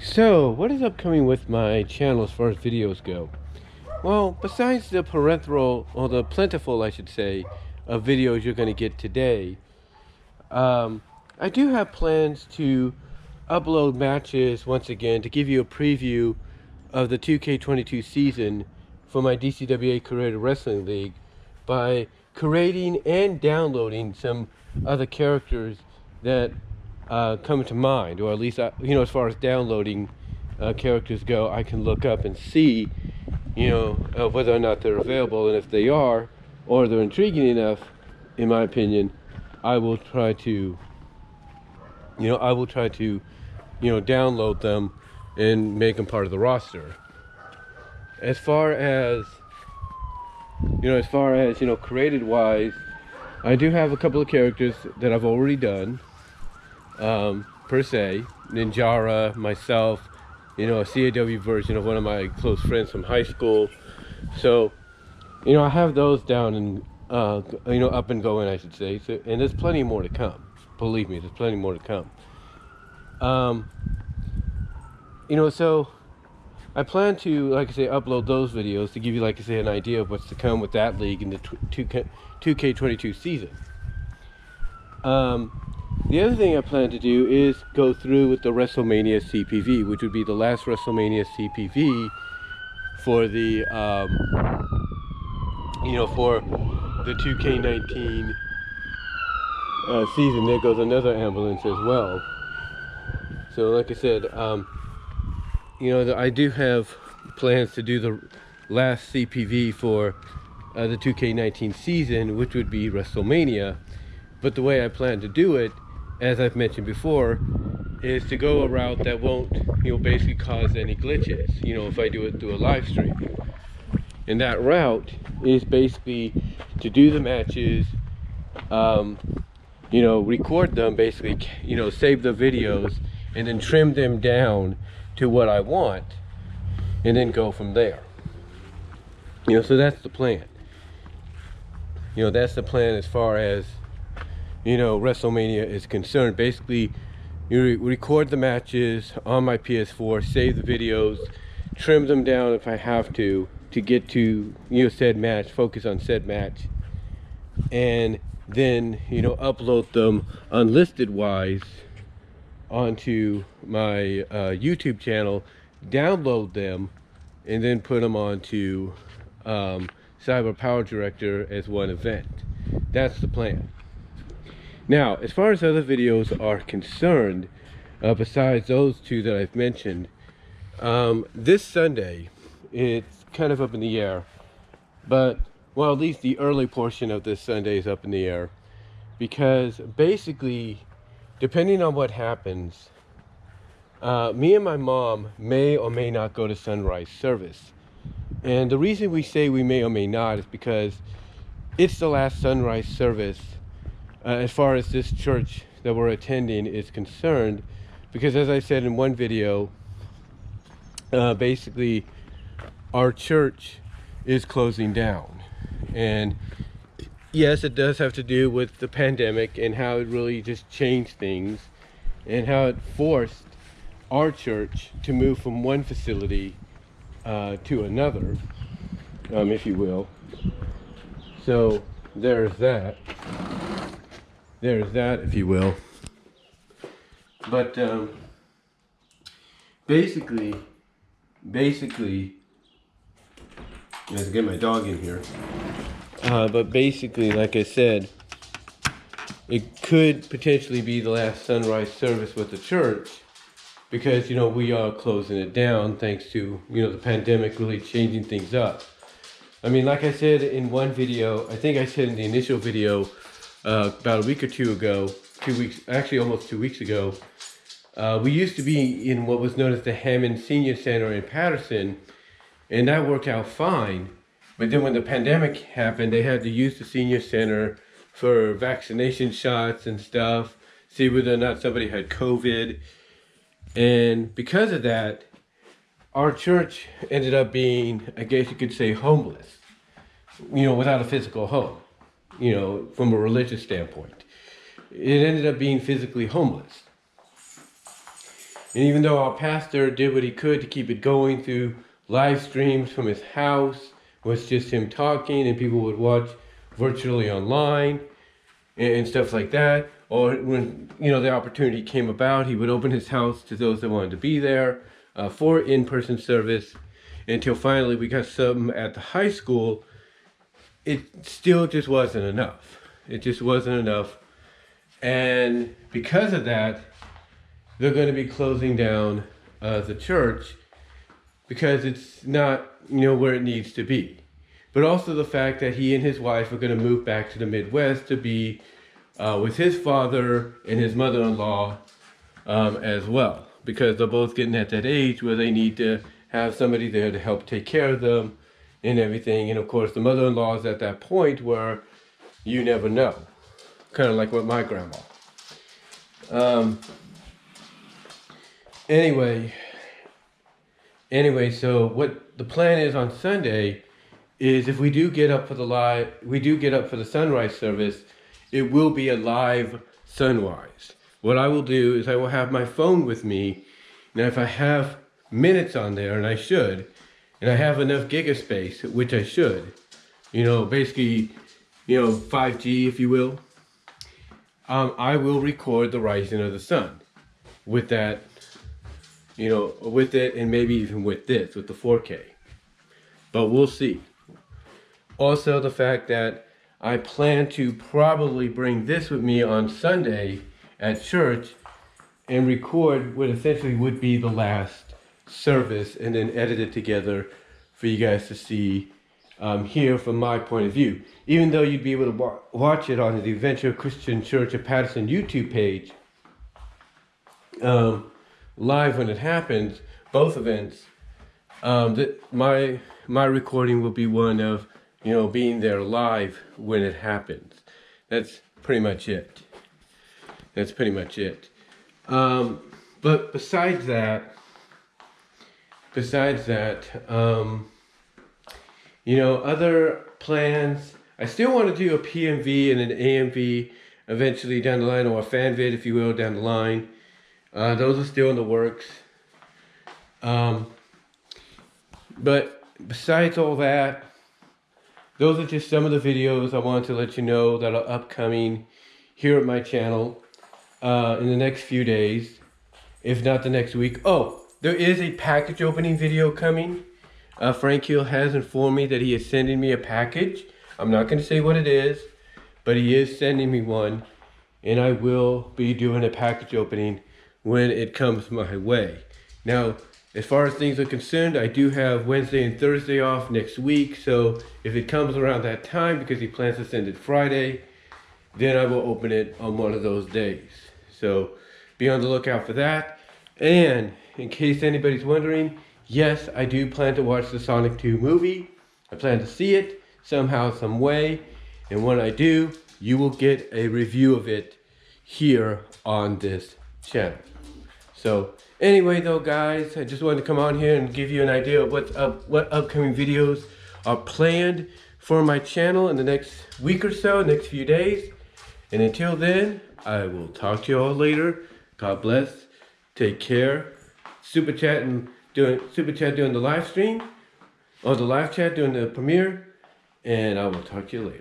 So, what is upcoming with my channel as far as videos go? Well, besides the parental, or the plentiful, I should say, of videos you're going to get today, I do have plans to upload matches once again to give you a preview of the 2K22 season for my DCWA Creator Wrestling League by creating and downloading some other characters that come to mind, or at least as far as downloading characters go, I can look up and see whether or not they're available, and if they are, or they're intriguing enough, in my opinion, I will try to download them and make them part of the roster. As far as created wise, I do have a couple of characters that I've already done, per se. Ninjara, myself, a CAW version of one of my close friends from high school. So, I have those down and, up and going, I should say. So, and there's plenty more to come. Believe me, there's plenty more to come. So I plan to, like I say, upload those videos to give you, like I say, an idea of what's to come with that league in the 2K22 season. The other thing I plan to do is go through with the WrestleMania CPV, which would be the last WrestleMania CPV for the, for the 2K19 season. There goes another ambulance as well. So, like I said, I do have plans to do the last CPV for the 2K19 season, which would be WrestleMania. But the way I plan to do it, as I've mentioned before, is to go a route that won't, basically cause any glitches, if I do it through a live stream. And that route is basically to do the matches, record them, basically, save the videos, and then trim them down to what I want, and then go from there. So that's the plan. That's the plan as far as WrestleMania is concerned. Basically, you record the matches on my PS4, save the videos, trim them down if I have to get to said match, focus on said match, and then upload them unlisted wise onto my YouTube channel, download them, and then put them onto Cyber Power Director as one event. That's the plan. Now, as far as other videos are concerned, besides those two that I've mentioned, this Sunday, it's kind of up in the air, but, well, at least the early portion of this Sunday is up in the air, because basically, depending on what happens, me and my mom may or may not go to sunrise service. And the reason we say we may or may not is because it's the last sunrise service as far as this church that we're attending is concerned, because as I said in one video, basically our church is closing down. And yes, it does have to do with the pandemic and how it really just changed things, and how it forced our church to move from one facility to another, if you will. So there's that, if you will. But basically, I have to get my dog in here. But basically, like I said, it could potentially be the last sunrise service with the church, because we are closing it down thanks to the pandemic really changing things up. I mean, like I said in one video, I think I said in the initial video about a week or two ago, 2 weeks, actually almost 2 weeks ago, we used to be in what was known as the Hammond Senior Center in Patterson, and that worked out fine. But then when the pandemic happened, they had to use the senior center for vaccination shots and stuff, see whether or not somebody had COVID. And because of that, our church ended up being, I guess you could say, homeless, without a physical home, from a religious standpoint. It ended up being physically homeless. And even though our pastor did what he could to keep it going through live streams from his house, was just him talking and people would watch virtually online and stuff like that. Or when, the opportunity came about, he would open his house to those that wanted to be there for in-person service. Until finally we got something at the high school, it still just wasn't enough. It just wasn't enough. And because of that, they're going to be closing down the church because it's not, where it needs to be. But also the fact that he and his wife are going to move back to the Midwest to be with his father and his mother-in-law as well. Because they're both getting at that age where they need to have somebody there to help take care of them and everything. And of course, the mother-in-law is at that point where you never know. Kind of like with my grandma. Anyway, so what the plan is on Sunday is if we do get up for the sunrise service, it will be a live sunrise. What I will do is I will have my phone with me, and if I have minutes on there, and I should, and I have enough gigaspace, which I should, basically, 5G, if you will, I will record the rising of the sun with that, with it, and maybe even with this, with the 4K. But we'll see. Also, the fact that I plan to probably bring this with me on Sunday at church and record what essentially would be the last service and then edit it together for you guys to see here from my point of view. Even though you'd be able to watch it on the Adventure Christian Church of Patterson YouTube page live when it happens, both events, my recording will be one of being there live when it happens. That's pretty much it. But besides that, other plans, I still want to do a PMV and an AMV eventually down the line, or a fan vid, if you will, down the line. Those are still in the works. But besides all that, those are just some of the videos I wanted to let you know that are upcoming here at my channel in the next few days, if not the next week. Oh, there is a package opening video coming. Frank Hill has informed me that he is sending me a package. I'm not going to say what it is, but he is sending me one, and I will be doing a package opening when it comes my way. Now, as far as things are concerned, I do have Wednesday and Thursday off next week, so if it comes around that time, because he plans to send it Friday, then I will open it on one of those days. So be on the lookout for that. And in case anybody's wondering, yes, I do plan to watch the Sonic 2 movie. I plan to see it somehow, some way. And when I do, you will get a review of it here on this channel. So anyway though, guys, I just wanted to come on here and give you an idea of what upcoming videos are planned for my channel in the next week or so, next few days. And until then, I will talk to you all later. God bless. Take care. Super chat during the live stream, or the live chat during the premiere, and I will talk to you later.